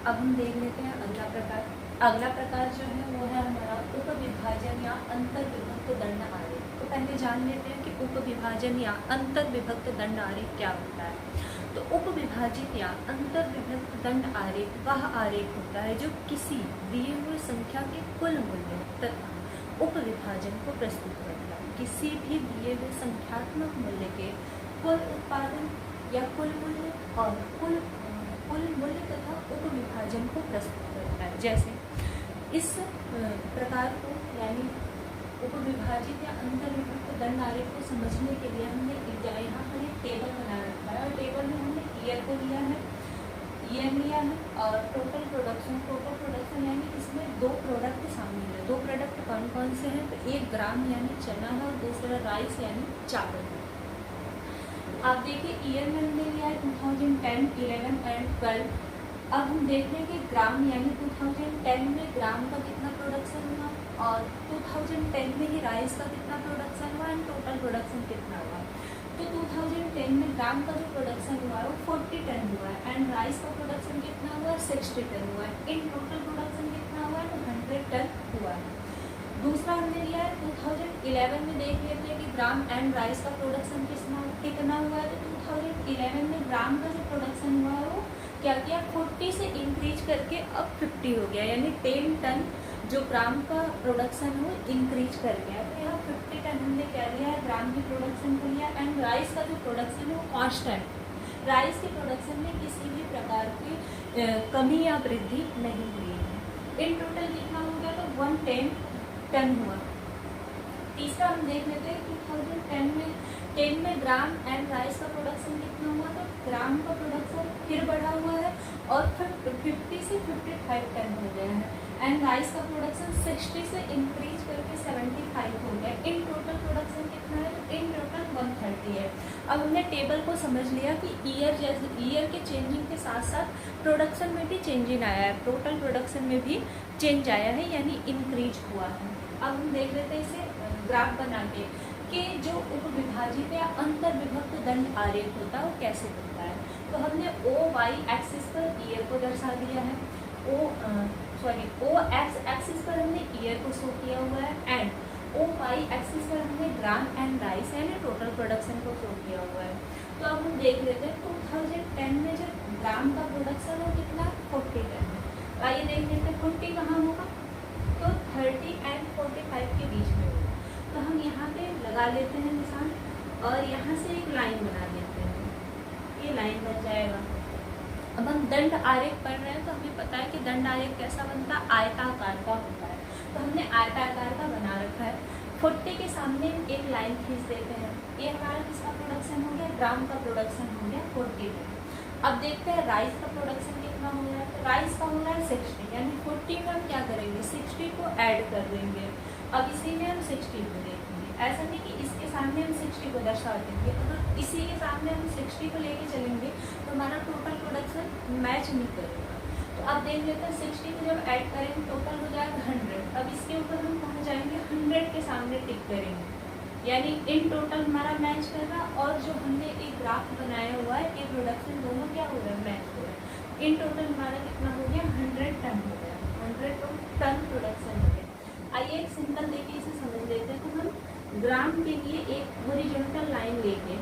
अब हम देख लेते हैं अगला प्रकार। अगला प्रकार जो है वो है हमारा उपविभाजन या अंतर विभक्त दंड आरेख। तो पहले जान लेते हैं कि उपविभाजन या अंतर विभक्त दंड आरेख क्या होता है। तो उपविभाजित या अंतर विभक्त दंड आरेख वह आरेख होता है जो किसी दिए हुए संख्या के कुल मूल्य तथा उपविभाजन को प्रस्तुत करता है। किसी भी दिए हुए संख्यात्मक मूल्य के कुल उत्पादन या कुल मूल्य और कुल मूल्य तथा उपविभाजन को प्रस्तुत करता है। जैसे इस प्रकार को यानी उपविभाजित या अंतर विभक्त दंड आरेख को समझने के लिए हमने यहाँ पर एक टेबल बना रखा है और टेबल में हमने ईयर को लिया है, और टोटल प्रोडक्शन यानी इसमें दो प्रोडक्ट शामिल है। दो प्रोडक्ट कौन कौन से हैं? तो एक ग्राम यानी चना है और दूसरा राइस यानी चावल है। आप देखिए ईयर में हमने लिया है 2010, 11 एंड 12। अब हम देख रहे हैं कि ग्राम यानी 2010 में ग्राम का कितना प्रोडक्शन हुआ और 2010 में ही राइस का कितना प्रोडक्शन हुआ एंड टोटल प्रोडक्शन कितना हुआ। तो 2010 में ग्राम का जो प्रोडक्शन हुआ है वो 40 टन हुआ है एंड राइस का प्रोडक्शन कितना हुआ है? 60 टन हुआ है। इन टोटल प्रोडक्शन कितना हुआ है? तो 100 टन हुआ है। दूसरा हमने लिया है 2011 में। देख लेते हैं कि ग्राम एंड राइस का प्रोडक्शन कितना हुआ है। तो 2011 में ग्राम का जो प्रोडक्शन हुआ है वो क्या किया? 40 से इंक्रीज करके अब 50 हो गया, यानी 10 टन जो ग्राम का प्रोडक्शन है वो इंक्रीज कर गया। तो यहाँ 50 टन हमने क्या लिया है? ग्राम की प्रोडक्शन को लिया एंड राइस का जो प्रोडक्शन है वो कांस्टेंट। राइस के प्रोडक्शन में किसी भी प्रकार की कमी या वृद्धि नहीं हुई है। इन टोटल कितना हो गया? तो 110 टन हुआ। तीसरा हम देख लेते हैं 2010 में ग्राम एंड राइस का प्रोडक्शन कितना हुआ? तो ग्राम का प्रोडक्शन फिर बढ़ा हुआ है और फिर 50 से 55 टन हो गया है एंड राइस का प्रोडक्शन 60 से इंक्रीज करके 75 हो गया। इन टोटल प्रोडक्शन कितना है? तो इन टोटल 130 है। अब हमने टेबल को समझ लिया कि ईयर के चेंजिंग के साथ साथ प्रोडक्शन में भी चेंजिंग आया है, टोटल प्रोडक्शन में भी चेंज आया है यानी इंक्रीज हुआ है। अब हम देख लेते हैं इसे ग्राफ बना के कि जो उपविभाजित या अंतर विभक्त दंड आरेख होता है वो कैसे बनता है। तो हमने OY एक्सिस पर ईयर को दर्शा दिया है, OX एक्सिस पर हमने ईयर को शो किया हुआ है एंड OY एक्सिस पर हमने ग्राम एंड राइस यानी टोटल प्रोडक्शन को शो किया हुआ है। तो अब हम देख लेते हैं 2010 में जो ग्राम का प्रोडक्शन है कितना? 40 टन है। आइए देख लेते हैं 40 कहाँ होगा? तो 30 एंड 45 के बीच में होगा। तो हम यहाँ पे लगा लेते हैं निशान और यहाँ से एक लाइन बना देते हैं, ये लाइन बन जाएगा। अब हम दंड आरेख पढ़ रहे हैं तो हमें पता है कि दंड आरेख कैसा बनता है? आयताकार का होता है। तो हमने आयताकार का बना रखा है। 40 के सामने एक लाइन खींच देते हैं। ये हमारा किसका प्रोडक्शन हो गया? ग्राम का प्रोडक्शन हो गया 40। अब देखते हैं राइस का प्रोडक्शन कितना हो रहा है। तो राइस का हो रहा है 60, यानी 40 में हम क्या करेंगे? 60 को ऐड कर देंगे। अब इसी में हम 60 को देखेंगे। ऐसा नहीं कि इसके सामने हम 60 को दर्शा देंगे, अगर इसी के सामने हम 60 को लेके चलेंगे तो हमारा टोटल प्रोडक्शन मैच नहीं करेगा। तो अब देख लेते हैं 60 को जब ऐड करेंगे टोटल हो जाएगा 100। अब इसके ऊपर हम कहाँ जाएंगे? 100 के सामने टिक करेंगे, यानी इन टोटल हमारा मैच कर रहा और जो हमने एक ग्राफ बनाया हुआ है ये प्रोडक्शन दोनों क्या हो रहा है? मैच हो रहा है। इन टोटल हमारा कितना हो गया? 100 टन हो गया, 100 टन प्रोडक्शन हो गया। आइए एक सिंपल देखिए इसे समझ लेते हैं। तो हम ग्राम के लिए एक हॉरिजॉन्टल लाइन लेके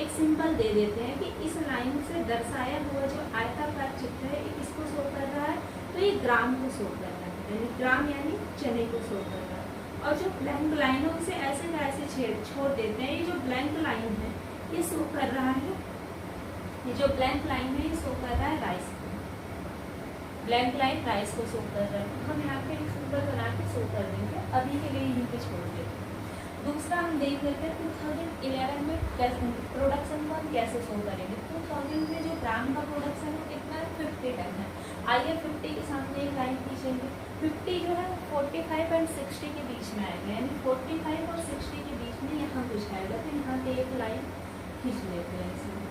एक सिंबल दे देते हैं कि इस लाइन से दर्शाया हुआ जो आयताकार चित्र है इसको शो कर रहा है, तो ये ग्राम को शो कर रहा है, यानी ग्राम यानी चने को शो कर रहा है। और जो ब्लैंक लाइन है उसे ऐसे का ऐसे छोड़ देते हैं। ये जो ब्लैंक लाइन है ये शो कर रहा है, ये जो ब्लैंक लाइन है ये शो कर रहा है राइस को, ब्लैंक लाइन राइस को शो कर रहा है। तो हम यहाँ पे एक सिंबल बना के शो कर देंगे, अभी के लिए यहीं पे छोड़ देते हैं। दूसरा हम देख लेते हैं 2011 में कैसे प्रोडक्शन को हम कैसे शो करेंगे। 2000 में जो ग्राम का प्रोडक्शन है कितना है? 50 टन है। आइए 50 के सामने एक लाइन खींचेंगे। 50 जो है 45 एंड 60 के बीच में आएगा, यानी 45 और 60 के बीच में यहाँ कुछ आएगा। तो यहाँ पे एक लाइन खींच लेते हैं इसमें,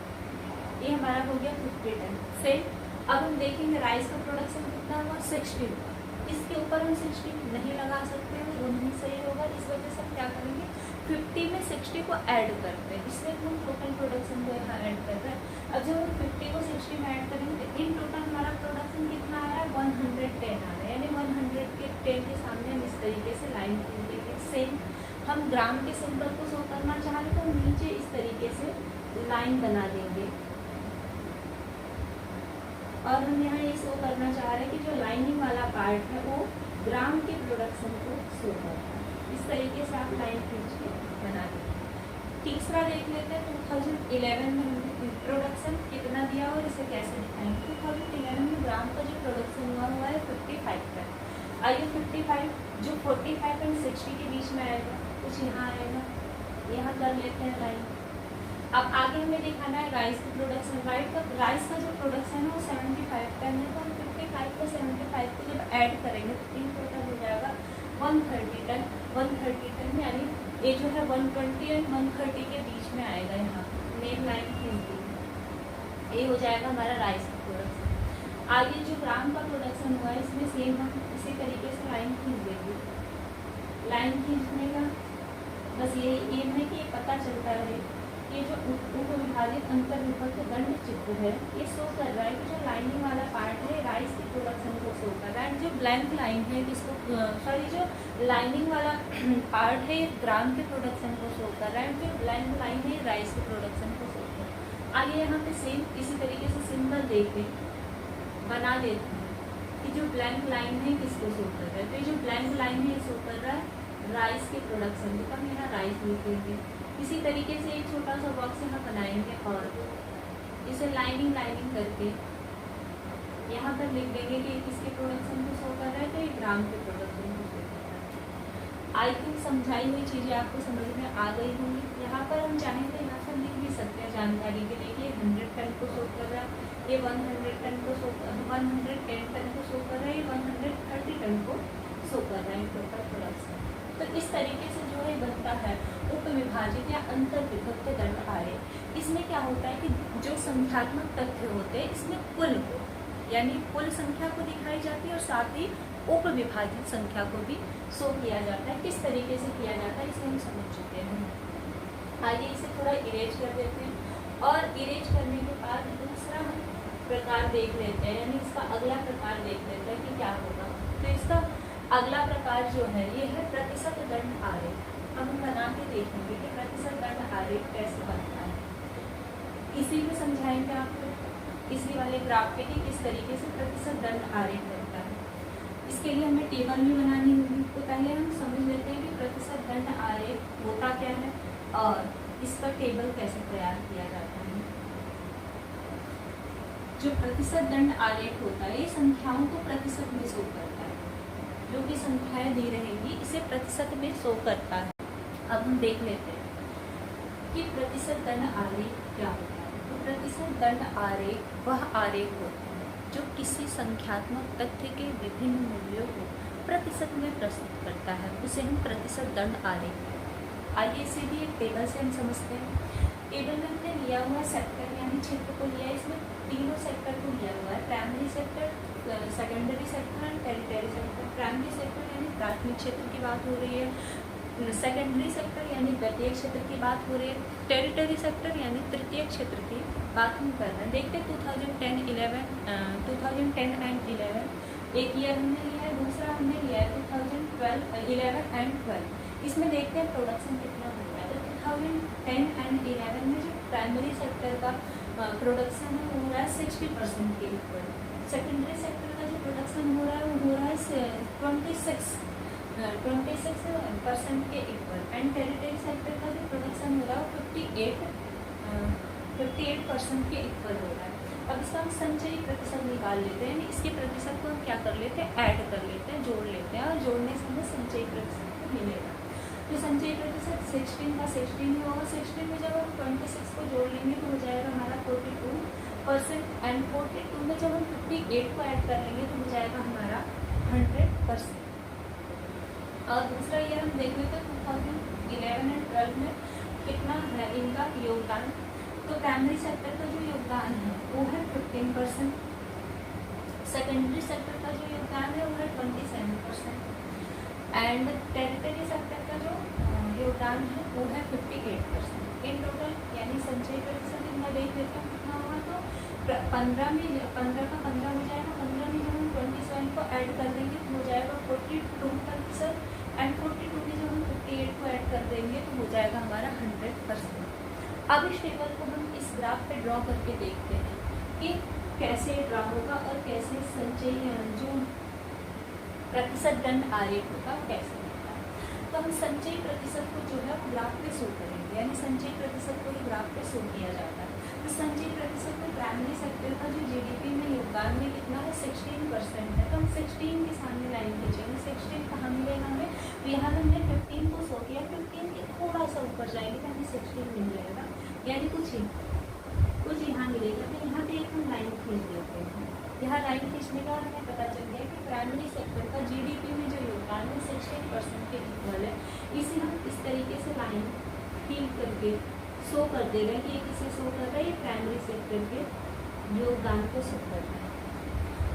ये हमारा हो गया 50 टन से। अब हम देखेंगे राइस का प्रोडक्शन कितना हुआ? 60 हुआ। इसके ऊपर हम 60 नहीं लगा सकते हैं, वो नहीं सही होगा। इस वजह से हम क्या करेंगे? 50 में 60 को ऐड करते हैं, इसलिए हम टोटल प्रोडक्शन को यहाँ ऐड कर रहे हैं। अब जब हम 50 को 60 में ऐड करेंगे तो इन टोटल हमारा प्रोडक्शन सेम हम ग्राम के सिंबल को शो करना चाह रहे तो नीचे इस तरीके से लाइन बना देंगे और हम यहाँ ये शो करना चाह रहे हैं कि जो लाइनिंग वाला पार्ट है वो ग्राम के प्रोडक्शन को शो करता है। इस तरीके से आप लाइन खींच के बना देंगे। तीसरा देख लेते हैं 2011 में हमने प्रोडक्शन कितना दिया और इसे कैसे दिखाएंगे। 2011 में ग्राम का जो प्रोडक्शन हुआ है 55 का। आइए 55 जो 45 एंड 60 के बीच में आएगा कुछ यहाँ आएगा, यहाँ कर लेते हैं लाइन। अब आगे हमें दिखाना है राइस की प्रोडक्शन। राइस का जो प्रोडक्शन है वो 75 टन है, तो हम 55 को 75 को जब ऐड करेंगे तो तीन टोटल हो जाएगा 130 टन। 130 टन यानी ये जो है 120 एंड 130 के बीच में आएगा। यहाँ मेन लाइन खींचती है, ये हो जाएगा हमारा राइस का प्रोडक्शन। आगे जो ग्राम का प्रोडक्शन हुआ है इसमें सेम हम इसी तरीके से लाइन खींच देंगे। लाइन खींचने का बस ये एम है कि ये पता चलता रहे ये जो उपविभाजित अंतर विभक्त दंड चित्र है ये शो कर रहा है कि जो लाइनिंग वाला पार्ट है राइस के प्रोडक्शन को शो कर रहा है। जो ब्लैंक लाइन है इसको सॉरी जो लाइनिंग वाला पार्ट है ग्राम के प्रोडक्शन को शो कर रहा है। जो ब्लैंक लाइन है राइस के प्रोडक्शन को शो कर रहा है। आगे यहाँ पे सेम इसी तरीके से सिंबल देके बना देते हैं कि जो ब्लैंक लाइन है किसको शो कर रहा है। तो ये जो ब्लैंक लाइन है शो कर रहा है राइस के प्रोडक्शन को। हम यहाँ राइस लिखेंगे। इसी तरीके से एक छोटा सा बॉक्स यहाँ बनाएंगे और इसे लाइनिंग करके यहाँ पर लिख देंगे कि किसके प्रोडक्शन को शो कर रहा है, तो ये ग्राम के प्रोडक्शन को शो कर रहा है। आई थिंक समझाई हुई चीज़ें आपको समझ में आ गई होंगी। यहाँ पर हम चाहें तो यहाँ पर लिख भी सकते हैं जानकारी के लिए कि 100 टन को शो कर रहा है, ये 100 टन को शो 110 टन को शो कर रहा है, ये 130 टन को शो कर रहा है टोटल प्रोडक्शन। तो इस तरीके से जो है बनता है उपविभाजित या अंतर विभक्त दंड आरेख। इसमें क्या होता है कि जो संख्यात्मक तथ्य होते हैं इसमें कुल को यानी कुल संख्या को दिखाई जाती है और साथ ही उपविभाजित संख्या को भी शो किया जाता है। किस तरीके से किया जाता है इसे हम समझ चुके हैं। आइए इसे थोड़ा इरेज कर देते हैं और इरेज करने के बाद दूसरा हम प्रकार देख लेते हैं, यानी इसका अगला प्रकार देख लेते हैं कि क्या होगा। तो इसका अगला प्रकार जो है ये है प्रतिशत दंड आरेख। अब हम बना के देखेंगे कि प्रतिशत दंड आरेख कैसे बनता है। इसी में समझाएंगे आपको इसी वाले ग्राफ पे कि किस तरीके से प्रतिशत दंड आरेख बनता है। इसके लिए हमें टेबल भी बनानी होगी। तो पहले हम समझ लेते हैं कि प्रतिशत दंड आरेख होता क्या है और इसका टेबल कैसे तैयार किया जाता है। जो प्रतिशत दंड आरेख होता है ये संख्याओं को प्रतिशत में शो करता है। जो भी संख्याएं दी रहेंगी इसे प्रतिशत में शो करता है। अब हम देख लेते हैं कि प्रतिशत दंड आरेख क्या होता है। तो प्रतिशत दंड आरेख वह आरेख होता है जो किसी संख्यात्मक तथ्य के विभिन्न मूल्यों को प्रतिशत में प्रस्तुत करता है, उसे हम प्रतिशत दंड आरेख। आइए इसे भी एक टेबल से हम समझते हैं। टेबल में हमने लिया हुआ सेक्टर यानी क्षेत्र को लिया, इसमें तीनों सेक्टर को लिया हुआ है, primary sector, secondary sector and territory sector. Primary sector यानी प्राथमिक क्षेत्र की बात हो रही है, सेकेंडरी सेक्टर यानी द्वितीय क्षेत्र की बात हो रही है, टेरिटरी सेक्टर यानी तृतीय क्षेत्र की बात हम कर रहे हैं। देखते 2010 एंड 11 एक ईयर हमने लिया है, दूसरा हमने लिया है 2011 एंड 12। इसमें देखते हैं प्रोडक्शन कितना होता है। तो 2010 एंड 11 में जो प्राइमरी सेक्टर का प्रोडक्शन है वो हो रहा है 60% के इक्वल। सेकेंडरी सेक्टर का जो प्रोडक्शन हो रहा है वो हो रहा है 26% के इक्वल एंड टेरिटरी सेक्टर का जो प्रोडक्शन हो रहा है वो 58% के इक्वल हो रहा है। अब इसका हम संचयी प्रतिशत निकाल लेते हैं, इसके प्रतिशत को हम क्या कर लेते हैं, ऐड कर लेते हैं, जोड़ लेते हैं और जोड़ने से हमें संचयी प्रतिशत मिलेगा। तो संचयी प्रतिशत 16 का 16 ही होगा। 16 में जब हम 26 को जोड़ लेंगे तो हो जाएगा हमारा 42% एंड 42 में जब हम 58 को ऐड कर लेंगे तो हो जाएगा हमारा 100%। और दूसरा ईयर हम देख लेते हैं 2011 एंड 12 में कितना है इनका योगदान। तो प्राइमरी सेक्टर का जो योगदान है वो है 15%, सेकेंडरी सेक्टर का जो योगदान है वो है 27% एंड टेरिटरी सेक्टर का जो योगदान है वो है 58%। इन टोटल यानी संचयी प्रतिशत इतना देख लेते हैं कितना होगा। तो 15 का 15 हो जाएगा, 15 में जब हम 27 को ऐड कर देंगे तो हो जाएगा 42% एंड 42 में जब हम ड्रॉ करके देखते हैं कि कैसे ड्रॉ होगा और कैसे संचयी जो प्रतिशत दंड आरेख होगा कैसे होगा। तो हम संचयी प्रतिशत को जो है ग्राफ पे शो करेंगे, यानी संचयी प्रतिशत को ही ग्राफ पे शो किया जाता है। तो संचयी प्रतिशत में प्राइमरी सेक्टर का जो जीडीपी में योगदान में कितना है 16% है। तो हम 16 के सामने लाइन खींचेंगे। 16 कहाँ मिलेगा हमें, तो यहाँ हमने 15 को शो किया, 15 के थोड़ा सा ऊपर जाएंगे तो हमें 16 मिल जाएगा, यानी कुछ यहाँ मिलेगा। तो यहाँ पे एक हम लाइन खींच देते हैं। यहाँ लाइन खींचने का हमें पता चल गया कि प्राइमरी सेक्टर का जीडीपी में जो योगदान है 16% के इक्वल है। इसे हम इस तरीके से लाइन खींच करके शो कर देगा कि ये किसे शो कर रहा है, ये प्राइमरी सेक्टर के योगदान को शो कर रहा है।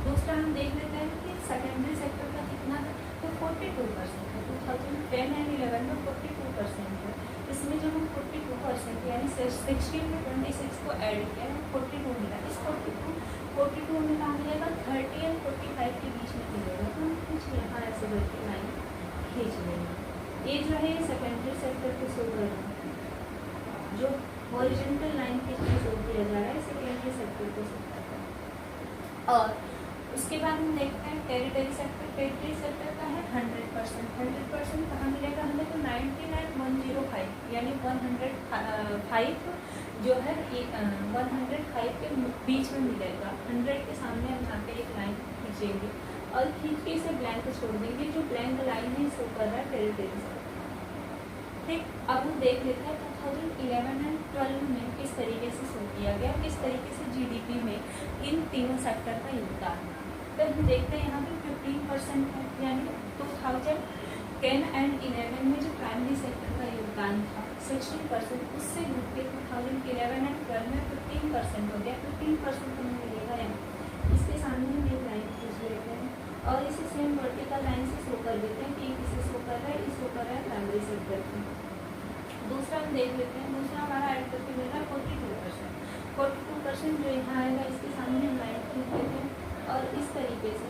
दूसरा हम देख लेते हैं कि सेकेंडरी सेक्टर का कितना है, तो 42% है। 2010 एंड 11 में 42% है। इसमें जो हम 42% यानी 16 में 26 को ऐड किया है 42 मिला। इस 42 में कहाँ मिलेगा, 30 और 45 के बीच में मिलेगा। तो हम कुछ यहाँ ऐसे करके लाइन खींच लेंगे। ये जो है सेकेंडरी सेक्टर को शो कर रहा है, जो हॉरिजॉन्टल लाइन खींचने शो किया जा रहा है सेकेंडरी सेक्टर को शो कर रहा है। और उसके बाद हम देखते हैं टेरिटरी सेक्टर। टेरिटरी सेक्टर का है 100%। 100% कहाँ मिलेगा हमें, तो 99,105 यानी 105 जो है 105 के बीच में मिलेगा। 100 के सामने हम यहाँ पे एक लाइन खींचेंगे और खींच के इसे ब्लैंक छोड़ देंगे। जो ब्लैंक लाइन है शो कर रहा है टेरिटरी सेक्टर। ठीक, अब हम देख लेते हैं 2011 एंड 12 में किस तरीके से शो किया गया, किस तरीके से जीडीपी में इन तीनों सेक्टर का योगदान है। तो हम देखते हैं यहाँ पे 15% है, यानी 2010 एंड 11 में जो प्राइमरी सेक्टर का योगदान था 16%, उससे घट के 2011 एंड 12 में 15% हो गया। 15% हमें मिलेगा यहाँ। इसके सामने हम एक लाइन खींच लेते हैं और इसे सेम वर्टिकल लाइन से शो कर देते हैं कि किसे शो कर रहा है, इस शो कर रहा है प्राइमरी सेक्टर की। दूसरा हम देख लेते हैं, दूसरा हमारा ऐड करके मिल रहा है 42%। 42% जो यहाँ आएगा इसके सामने हम लाइन खींच देते हैं और इस तरीके से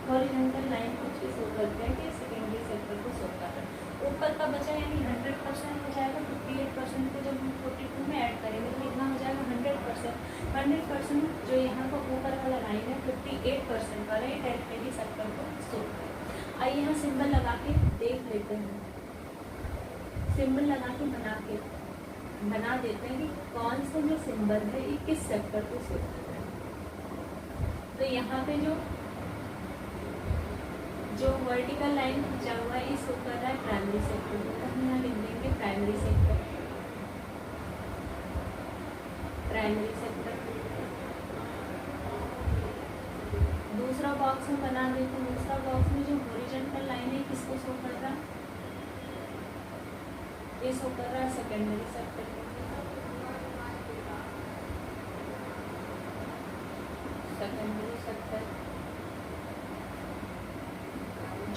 हॉरिजॉन्टल लाइन खींच के शो करते हैं कि सेकेंडरी सेक्टर को शो कर रहा है। ऊपर का बचा यानी 100% हो जाएगा। 58% को जब हम 42 में ऐड करेंगे तो कितना हो जाएगा 100%। 100% जो यहाँ का ऊपर वाला लाइन है 58% वाला ये टेरिटरी सेक्टर को शो करें। आइए यहाँ सिंबल लगा के देख लेते हैं। सिंबल लगा के बना देते हैं कि कौन सा जो सिंबल है ये किस सेक्टर को शो कर रहा है। तो यहाँ पे जो वर्टिकल लाइन खींचा हुआ है ये शो कर रहा है प्राइमरी सेक्टर को। तो हम यहाँ लिख देंगे प्राइमरी सेक्टर। Primary sector. दूसरा बॉक्स हम बना देते हैं। दूसरा बॉक्स में जो हॉरिजॉन्टल लाइन है किसको शो कर रहा है, ये शो कर रहा है सेकेंडरी सेक्टर। Secondary sector.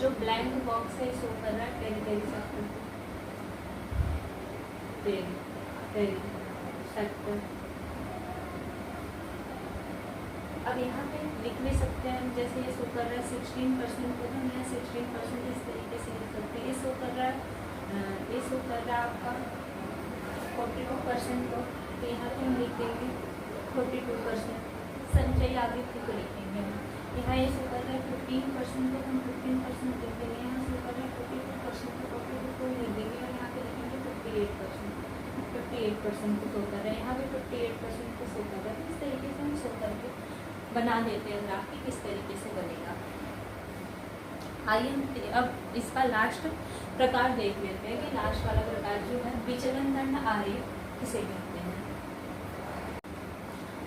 जो ब्लैंक बॉक्स है शो कर रहा है टेरिटरी सेक्टर। Territory sector. अब यहाँ पे लिख भी सकते हैं, जैसे ये शो कर रहा है 16% को, तो हम यहाँ 16% इस तरीके से लिख सकते हैं। ये शो कर रहा है आपका 42% को, तो यहाँ पे हम लिख देंगे 42%। संचयी आवृत्ति को लिखेंगे। यहाँ ये शो कर रहा है 15% को, हम 15% लिख देंगे। यहाँ शो कर रहा है 42% को, 42 को लिख देंगे और यहाँ पे लिखेंगे 58%। 58% को शो कर रहा है, यहाँ पे 58% को शो कर रहा है। इस तरीके से हम शो करके बना देते हैं ग्राफ की किस तरीके से बनेगा। आइए हम अब इसका लास्ट प्रकार देख लेते हैं कि लास्ट वाला प्रकार जो है विचलन दंड आरेख किसे कहते हैं।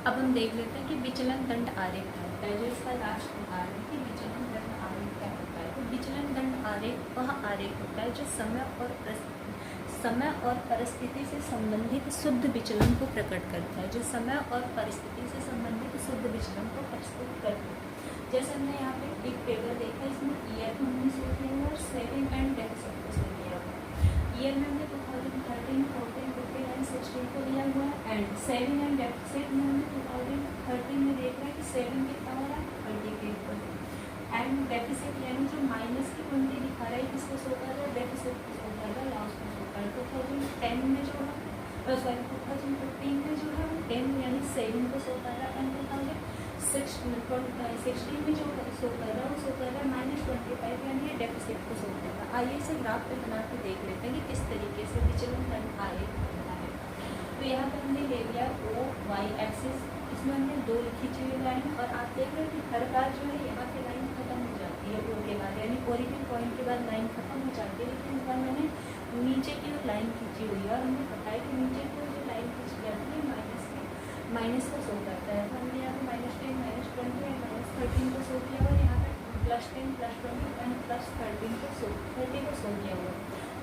अब हम देख लेते हैं कि विचलन दंड आरेख क्या होता है। जो इसका लास्ट प्रकार है कि विचलन दंड आरेख क्या होता है। तो विचलन दंड आरेख वह आरेख होता है जो समय और परिस्थिति से संबंधित शुद्ध विचलन को प्रकट करता है। जो समय और परिस्थिति से संबंधित शुद्ध विचलन को प्रस्तुत करता है। जैसे हमने यहाँ पे एक पेपर देखा, इसमें ईयर में हमने शो किया हुआ और सेविंग एंड डेफिसिट को शो किया हुआ। ईयर में हमने 2013, 14, 15 एंड 16 को लिया हुआ है एंड सेविंग एंड डेफिसिट में हमने 2013 में देख रहे हैं कि सेविंग कितना हो रहा है 38% एंड डेफिसिट यानी जो माइनस की क्वांटिटी दिखा रहा है किसको शो कर रहा है, डेफिसिट को शो कर रहा है, लॉस को शो कर रहा है। 2010 में जो है 2015 में जो है 2010 यानी सेविंग को शो कर रहा है, एंड 2016 में जो शो कर रहा है वो शो कर रहा है -25 यानी ये डेफिसिट को शो कर रहा है। आइए इसे ग्राफ पे बना के देख लेते हैं कि किस तरीके से विचलन दंड आरेख बनता है। तो यहाँ पर हमने ले लिया ओ वाई एक्सिस, इसमें हमने 2 खींची हुई लाइन, और आप देख रहे हैं कि हर बार जो है यहाँ पे लाइन खत्म हो जाती है ओ के बाद, यानी ओरिजिन पॉइंट के बाद लाइन खत्म हो जाती है, लेकिन इस बार मैंने नीचे की जो लाइन खींची हुई है, और हमें पता है कि नीचे की जो लाइन खींची जाती है माइनस को शो करता है। तो हमने यहाँ पे -10 -20 एंड -13 को शो किया हुआ, यहाँ पे +10 +20 एंड +13 को शो 30 को शो किया हुआ।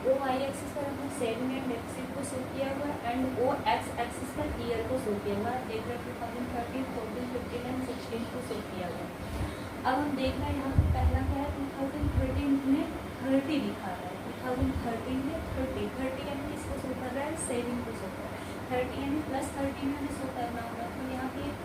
ओ वाई एक्सिस पर हमने सेविंग एंड डेफिसिट को शो किया हुआ, एंड ओ एक्स एक्सिस पर ईयर को शो किया हुआ। देख रहे हैं 2013, 14, 15 एंड 16 को शो किया हुआ। अब हम देख रहे हैं यहाँ पे पहला क्या है, 2013 में 30 दिखा रहा है, 2013 में 30 यानी इसको शो कर रहा है, सेविंग को शो कर रहा है। 30 यानी +13 में शो करना होगा, तो यहाँ पे एक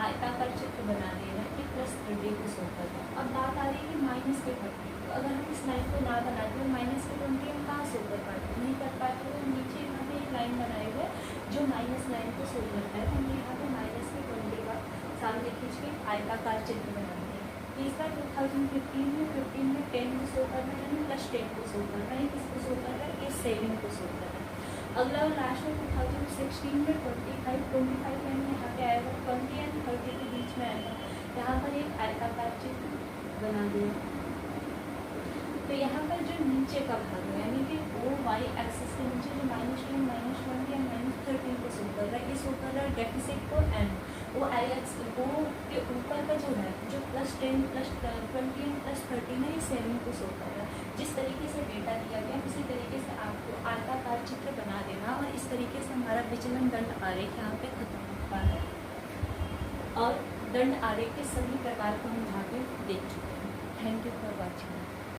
आयताकार चित्र बना देना कि +30 को शो कर रहा है। अब बात आ रही है कि -30, तो अगर हम इस लाइन को ना बनाते हो -20 हम कहाँ शो कर पाते, नहीं कर पाते, तो नीचे यहाँ पे एक लाइन बनाए हुए जो -9 को शो करता है, तो हम यहाँ पे -20 का सामने खींच के आयताकार चित्र बनाते हैं। तीसरा 2015 में 10 को शो करना है, यानी +10 को शो करना है, किसको शो कर रहा है, इस सेविंग को शो कर रहा है। अगला और लास्ट में 2016 में 25 यानी यहाँ पे आएगा 20 एंड 30 के बीच में आएगा, यहाँ पर एक आयताकार चित्र बना दिया। तो यहाँ पर जो नीचे का भाग है, यानी कि ओ वाई एक्सिस के नीचे जो -10 -20 या -13 को शो कर रहा है, ये शो कर रहा है डेफिसिट को, एंड ओ आई एक्स ओ के ऊपर का जो है जो +10 +20 एंड +13 है, ये सेविंग को शो कर रहा है। जिस तरीके से डेटा दिया गया उसी तरीके से आपको आयताकार चित्र बना देना, और इस तरीके से हमारा विचलन दंड आरेख यहाँ पे खत्म होता है। और दंड आरेख के सभी प्रकार को हम यहाँ पे देख चुके हैं। Thank you for watching.